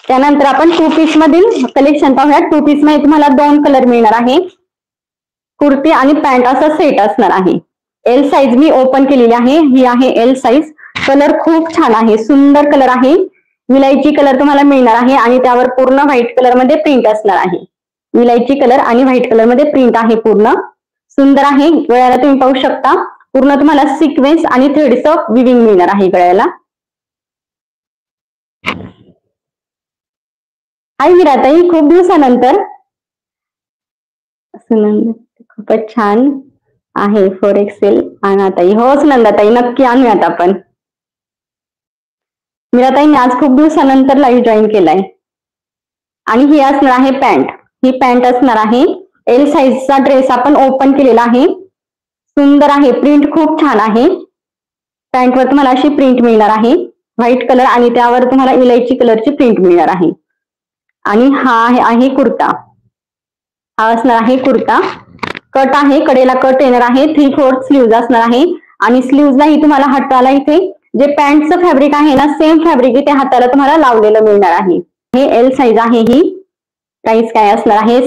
त्यानंतर आपण 2 पीस मधील कलेक्शन पाहूया. 2 पीस मध्ये तुम्हाला 2 कलर मिळणार आहे. कुर्ती आणि पॅन्ट असा सेट असणार आहे. एल साईज मी ओपन केलेली आहे. ही आहे एल साईज. कलर खूप छान आहे, सुंदर कलर आहे. विलायची कलर तुम्हाला मिळणार आहे आणि त्यावर पूर्ण व्हाईट कलर मध्ये प्रिंट असणार आहे. विलायची कलर आणि व्हाईट कलर मध्ये प्रिंट आहे. पूर्ण सुंदर आहे. गळ्याला तुम्ही पाहू शकता पूर्ण तुम्हाला सिक्वेन्स आणि थ्रेडचं विविंग मिळणार आहे गळ्याला. हाय मीराताई, खूप दिवसानंतर. खूपच छान आहे 4XL आणा ताई. हो सुनंदाताई, नक्की आणूयात आपण. मीराताईंनी आज खूप दिवसानंतर लाईव्ह जॉईन केलाय. आणि ही असणार आहे पॅन्ट. ही पॅन्ट असणार आहे. एल साईजचा ड्रेस आपण ओपन केलेला आहे. सुंदर आहे, प्रिंट खूप छान आहे. पॅन्टवर तुम्हाला अशी प्रिंट मिळणार आहे व्हाईट कलर आणि त्यावर तुम्हाला इलायची कलरची प्रिंट मिळणार आहे. आणि हा आहे कुर्ता. हा असणार आहे कुर्ता. कट आहे, कडेला कट येणार आहे. 3/4 स्लीव्ज असणार आहे आणि स्लीव्जलाही तुम्हाला हाताला इथे जे पॅन्टचं फॅब्रिक आहे ना, सेम फॅब्रिक इथे हाताला तुम्हाला लावलेलं मिळणार आहे. हे एल साईज आहे. ही प्राइस काय असणार आहे?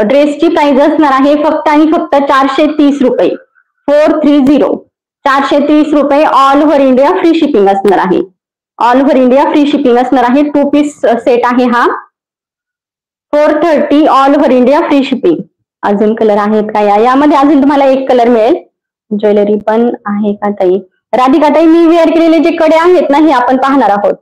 ड्रेसची प्राइस असणार आहे फक्त आणि फक्त 430 रुपये. 430 430 रुपये. All over India free shipping असणार आहे. All over India free shipping असणार आहे. 2 पीस सेट आहे हा. 430 all over India free shipping. अजून कलर आहेत का? यामध्ये अजून तुम्हाला एक कलर मिळेल. ज्वेलरी पण आहे का ताई? राधिका ताई, मी वेअर केलेले जे कडे आहेत ना, हे आपण पाहणार आहोत.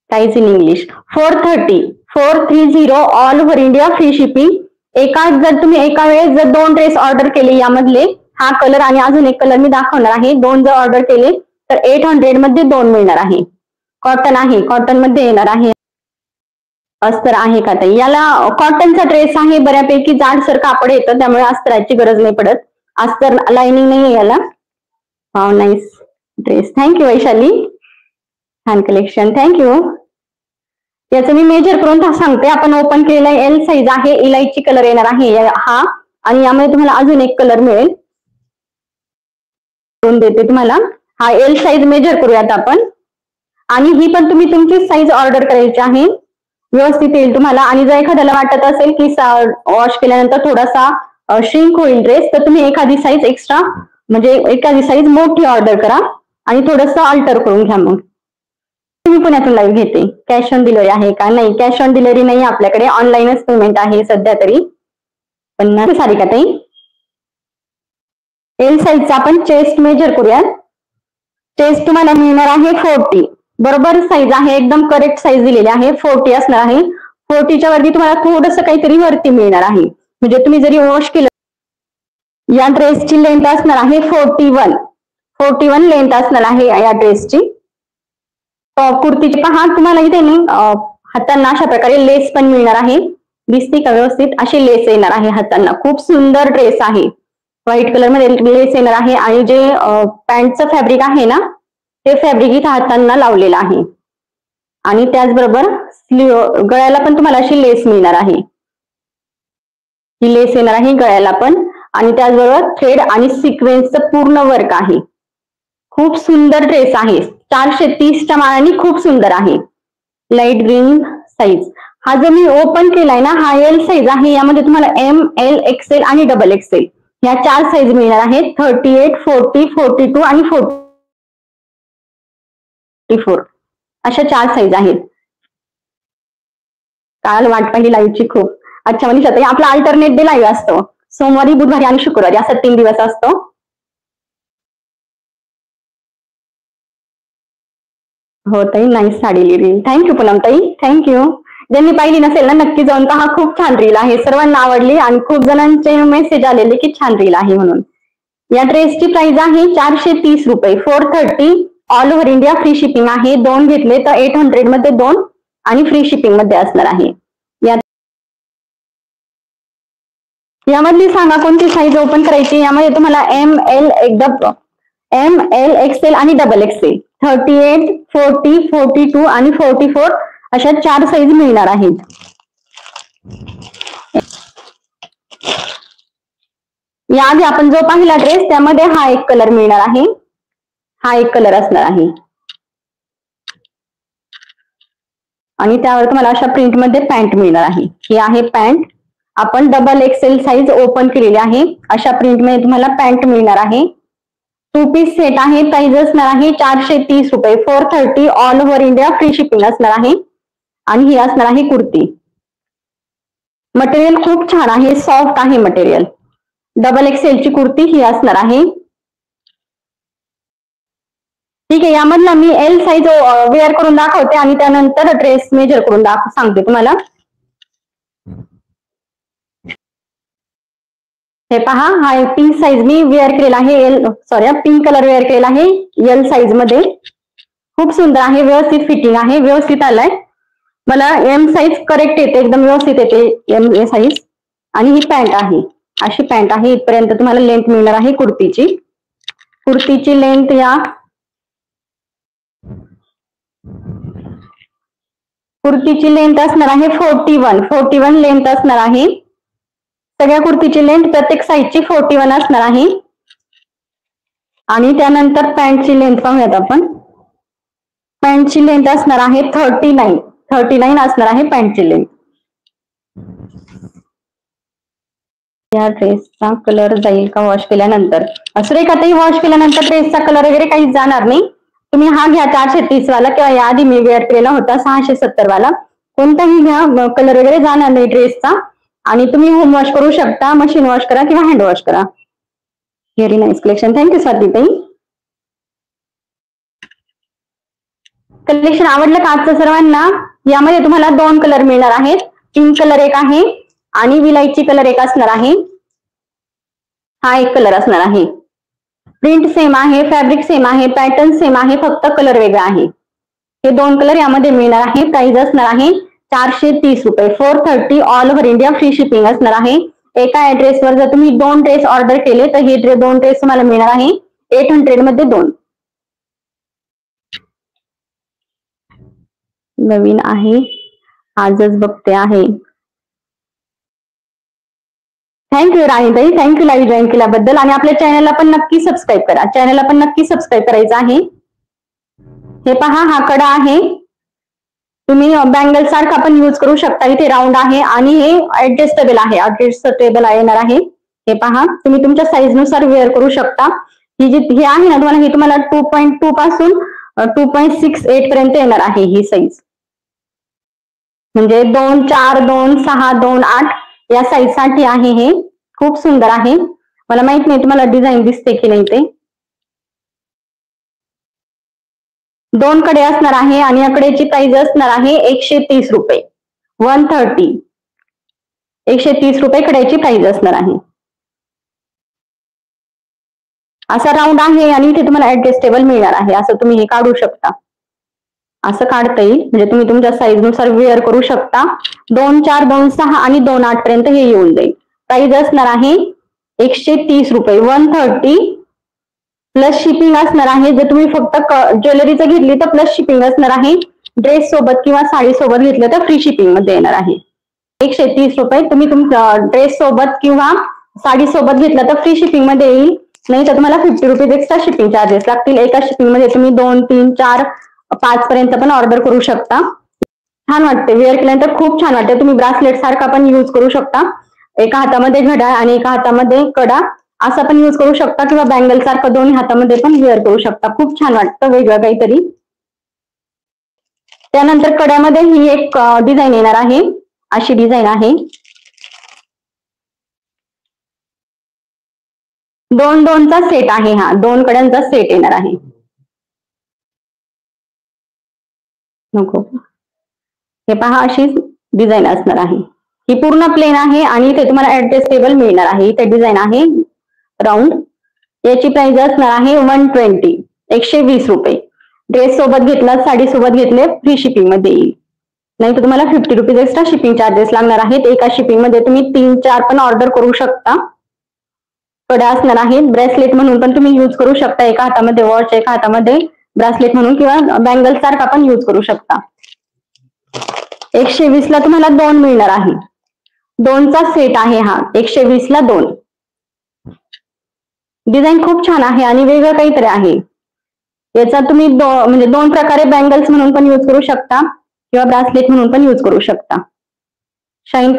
Price in English 430 all over India free shipping. जर तुम्ही एका वेळेस जर 2 ड्रेस ऑर्डर केले, यामधले हा कलर आणि अजून एक कलर मी दाखवणार आहे. 2 जर ऑर्डर केले तर 800 मध्ये 2 मिळणार आहे. कॉटन आहे, कॉटन मध्ये येणार आहे. अस्तर आहे का ताई? याला कॉटनचा ड्रेस आहे, बऱ्यापैकी जाडसर कापड येतं, त्यामुळे अस्तराची गरज नाही पडत. अस्तर लाइनिंग नाही याला. Wow, nice dress. Thank you Vaishali, छान कलेक्शन, थँक्यू. याचं मी मेजर करून सांगते. आपण ओपन केलेला एल साईज आहे. इलायची कलर येणार आहे हा आणि यामध्ये तुम्हाला अजून एक कलर मिळेल. देते तुम्हाला. हा एल साईज मेजर करूयात आपण. आणि ही पण तुम्ही तुमची साईज ऑर्डर करायची आहे, व्यवस्थित येईल तुम्हाला. आणि जर एखाद्याला वाटत असेल की वॉश केल्यानंतर थोडासा श्रिंक होईल ड्रेस, तर तुम्ही एखादी साईज एक्स्ट्रा म्हणजे एखादी साईज मोठी ऑर्डर करा आणि थोडंसं अल्टर करून घ्या. मग तुम्ही पुण्यातून लाईव्ह घेते. कॅश ऑन डिलिव्हरी आहे का? नाही, कॅश ऑन डिलिव्हरी नाही आपल्याकडे, ऑनलाईनच पेमेंट आहे सध्या तरी. 50 सारी का ताई? एल साईजचा आपण चेस्ट मेजर करूया. चेस्ट तुम्हाला मिळणार आहे 40. बरोबर साईज आहे, एकदम करेक्ट साईज दिलेली आहे. 40 असणार आहे. 40च्या वरती तुम्हाला थोडंसं काहीतरी वरती मिळणार आहे. म्हणजे तुम्ही जरी वॉश केलं, या ड्रेसची लेंथ असणार आहे 41 लेंथ असणार आहे या ड्रेसची. कुर्तीची पहा, तुम्हाला इथे हातांना अशा प्रकारे लेस पण मिळणार आहे. दिसते का व्यवस्थित? अशी लेस येणार आहे हातांना. खूप सुंदर ड्रेस आहे. व्हाईट कलर मध्ये लेस येणार आहे आणि जे पॅन्टचं फॅब्रिक आहे ना, ते फॅब्रिक इथे हातांना लावलेलं आहे. आणि त्याचबरोबर गळ्याला पण तुम्हाला अशी लेस मिळणार आहे. ही लेस येणार आहे गळ्याला पण. आणि त्याचबरोबर थ्रेड आणि सिक्वेन्सचं पूर्ण वर्क आहे. खूप सुंदर ड्रेस आहे. 430च्या मानाने खूप सुंदर आहे. Light green size. हा जो मी ओपन केलाय ना, हा एल साईज आहे. यामध्ये तुम्हाला एम, एल, एक्सेल आणि डबल एक्सेल ह्या 4 साईज मिळणार आहेत. 38, 40, 42 आणि 44 अशा 4 साईज आहेत. काल वाट पाहिली लाईव्हची खूप. अच्छा मनीषा ताई, आपला अल्टरनेट डे लाईव्ह असतो. सोमवारी, बुधवारी आणि शुक्रवारी असा 3 दिवस असतो. हो ताई, nice sari reel. Thank you Poonam ताई, थँक्यू. ज्यांनी पाहिली नसेल ना, नक्की जाऊन पहा. खूप छान रील आहे. सर्वांना आवडली आणि खूप जणांचे मेसेज आलेले की छान रील आहे म्हणून. या ड्रेसची प्राइस आहे 430 रुपये. 430 all over India free shipping आहे. 2 घेतले तर 800 मध्ये 2 आणि फ्री शिपिंग मध्ये असणार आहे. यामधली सांगा कोणती साईज ओपन करायची. यामध्ये तुम्हाला एम, एल, एक्सेल आणि डबल एक्सेल 38, 40, 42 आणि 44 अशा 4 साईज मिळणार आहेत. याआधी आपण जो पाहिला ड्रेस, त्यामध्ये हा एक कलर मिळणार आहे. हा एक कलर असणार आहे. आणि त्यावर तुम्हाला अशा प्रिंटमध्ये पॅन्ट मिळणार आहे. ही आहे पॅन्ट. आपण डबल एक्सेल साईज ओपन केलेली आहे. अशा प्रिंटमध्ये तुम्हाला पॅन्ट मिळणार आहे. 2 पीस सेट आहे. प्राइस असणार आहे 430 रुपये. 430 all over India free shipping असणार आहे. आणि ही असणार आहे कुर्ती. मटेरियल खूप छान आहे, सॉफ्ट आहे मटेरियल. डबल एक्सेलची कुर्ती ही असणार आहे. ठीक आहे, यामधला मी एल साईज वेअर करून दाखवते आणि त्यानंतर ड्रेस मेजर करून सांगते तुम्हाला. हे पहा, हा पिंक साईज मी वेअर केलेला आहे. पिंक कलर वेअर केलेला आहे एल साईज मध्ये. खूप सुंदर आहे, व्यवस्थित फिटिंग आहे, व्यवस्थित आलाय. मला एम साईज करेक्ट येते, एकदम व्यवस्थित येते एम साईज. आणि ही पॅन्ट आहे, अशी पॅन्ट आहे. इथपर्यंत तुम्हाला लेंथ मिळणार आहे कुर्तीची. कुर्तीची लेंथ या कुर्तीची लेंथ असणार आहे 41 लेंथ असणार आहे. सगळ्या कुर्तीची लेंथ प्रत्येक साईजची 41 असणार आहे. आणि त्यानंतर पॅन्टची लेंथ पाहूयात आपण. पॅन्टची लेंथ असणार आहे 39 असणार आहे पॅन्टची लेंथ. या ड्रेसचा कलर जाईल का वॉश केल्यानंतर? सुरेखाताई, वॉश केल्यानंतर ड्रेसचा कलर वगैरे काहीच जाणार नाही. तुम्ही हा घ्या 430 वाला, किंवा याआधी मी वेअर केलेला होता 670 वाला. कोणताही घ्या, कलर वगैरे जाणार नाही ड्रेसचा. आणि तुम्ही होम वॉश करू शकता, मशीन वॉश करा किंवा हँड वॉश करा. Very nice collection. थँक्यू स्वातीताई. कलेक्शन आवडलं का आजचं सर्वांना? यामध्ये तुम्हाला 2 कलर मिळणार आहेत. पिंक कलर एक आहे आणि विलायची कलर एक असणार आहे. हा एक कलर असणार आहे. प्रिंट सेम आहे, फॅब्रिक सेम आहे, पॅटर्न सेम आहे, फक्त कलर वेगळा आहे. हे 2 कलर यामध्ये मिळणार आहे. प्राइस असणार आहे 430 रुपये. 430 all over India free shipping असणार आहे. एका ऍड्रेसवर जर तुम्ही 2 ड्रेस ऑर्डर केले तर हे 2 ड्रेस तुम्हाला मिळणार आहे 800 मध्ये 2. नवीन आहे, आजच बघते आहे. थँक्यू राणीताई, थँक्यू लाईव्ह जॉईन केल्याबद्दल. आणि आपल्या चॅनलला पण नक्की सबस्क्राईब करा. चॅनलला पण नक्की सबस्क्राईब करायचं आहे. हे पहा, हा कडा आहे. तुम्ही बँगल सारखा पण यूज करू शकता. इथे राऊंड आहे आणि हे ऍडजस्टेबल आहे, ऍडजस्टेबल येणार आहे. हे पहा, तुम्ही तुमच्या साईज नुसार वेअर करू शकता. ही जी हे आहे ना, तुम्हाला हे तुम्हाला 2.2 पासून 2.68 पर्यंत येणार आहे ही साईज. म्हणजे 2, 4, 2, 6, 2, 8 या साईज साठी आहे. हे खूप सुंदर आहे. मला माहित नाही तुम्हाला डिझाईन दिसते की नाही ते. 2 कडे असणार आहे आणि या कडेची प्राइस असणार आहे 130 रुपये. 130 130 रुपये कडेची प्राइस असणार आहे. असा राऊंड आहे आणि इथे तुम्हाला ऍडजस्टेबल मिळणार आहे. असं तुम्ही हे काढू शकता, असं काढता येईल. म्हणजे तुम्ही तुमच्या साईज नुसार वेअर करू शकता. 2, 4, 2, 6 आणि 2, 8 पर्यंत हे येऊन जाईल. प्राइस असणार आहे 130 रुपये. 130 प्लस शिपिंग असणार आहे. जर तुम्ही फक्त ज्वेलरीचं घेतली तर प्लस शिपिंग असणार आहे. ड्रेस सोबत किंवा साडी सोबत घेतलं तर फ्री शिपिंग मध्ये येणार आहे. 130 रुपये. तुम्ही तुमच्या ड्रेस सोबत किंवा साडी सोबत घेतलं तर फ्री शिपिंग मध्ये येईल. नाही तर तुम्हाला 50 रुपीज एक्स्ट्रा शिपिंग चार्जेस लागतील. एका शिपिंग मध्ये तुम्ही 2, 3, 4, 5 पर्यंत पण ऑर्डर करू शकता. छान वाटते वेअर केल्यानंतर, खूप छान वाटते. तुम्ही ब्रासलेट सारखा पण यूज करू शकता. एका हातामध्ये घड्याळ आणि एका हातामध्ये कडा असा पण यूज करू शकता, किंवा बँगल सारखं दोन्ही हातामध्ये पण वेअर करू शकता. खूप छान वाटतं, वेगळं काहीतरी. त्यानंतर कड्यामध्ये ही एक डिझाईन येणार आहे. अशी डिझाईन आहे. 2-2चा सेट आहे. हा 2 कड्यांचा सेट येणार आहे. नको, हे पहा, अशी डिझाईन असणार आहे. ही पूर्ण प्लेन आहे आणि इथे तुम्हाला ऍडजस्टेबल मिळणार आहे. इथे डिझाईन आहे राऊंड. याची प्राइस असणार आहे 120 120 रुपये. ड्रेस सोबत घेतला, साडी सोबत घेतले फ्री शिपिंग मध्ये येईल. नाही तर तुम्हाला 50 रुपीज एक्स्ट्रा शिपिंग चार्जेस लागणार आहेत. एका शिपिंग मध्ये तुम्ही 3, 4 पण ऑर्डर करू शकता. कडा असणार आहेत. ब्रेसलेट म्हणून पण तुम्ही यूज करू शकता. एका हातामध्ये वॉच, एका हातामध्ये ब्रेसलेट म्हणून, किंवा बँगल सारखा पण यूज करू शकता. 120 ला तुम्हाला 2 मिळणार आहे. 2चा सेट आहे हा. 120 ला 2. डिझाईन खूप छान आहे आणि वेगळं काहीतरी आहे. याचा तुम्ही म्हणजे 2 प्रकारे बँगल्स म्हणून पण यूज करू शकता, किंवा ब्रासलेट म्हणून पण यूज करू शकता. शाईन